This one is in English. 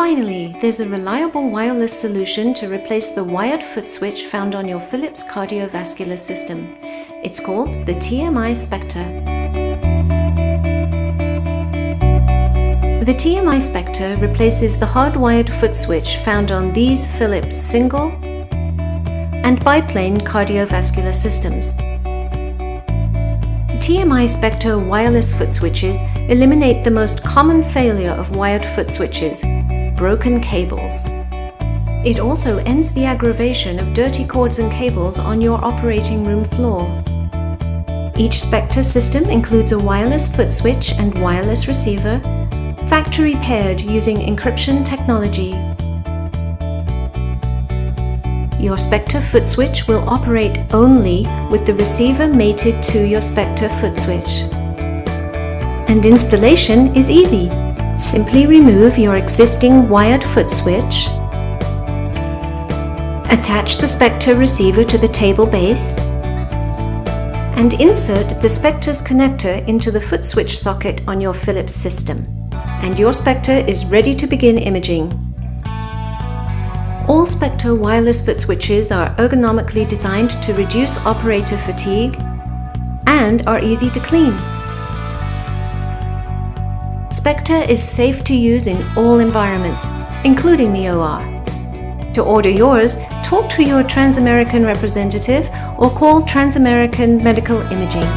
Finally, there's a reliable wireless solution to replace the wired foot switch found on your Philips cardiovascular system. It's called the TMI Spectre. The TMI Spectre replaces the hardwired foot switch found on these Philips single and biplane cardiovascular systems. TMI Spectre wireless foot switches eliminate the most common failure of wired foot switches: broken cables. It also ends the aggravation of dirty cords and cables on your operating room floor. Each Spectre system includes a wireless foot switch and wireless receiver, factory paired using encryption technology. Your Spectre foot switch will operate only with the receiver mated to your Spectre foot switch. And installation is easy. Simply remove your existing wired foot switch, attach the Spectre receiver to the table base, and insert the Spectre's connector into the foot switch socket on your Philips system. And your Spectre is ready to begin imaging. All Spectre wireless foot switches are ergonomically designed to reduce operator fatigue and are easy to clean. Spectre is safe to use in all environments, including the OR. To order yours, talk to your Transamerican representative or call Transamerican Medical Imaging.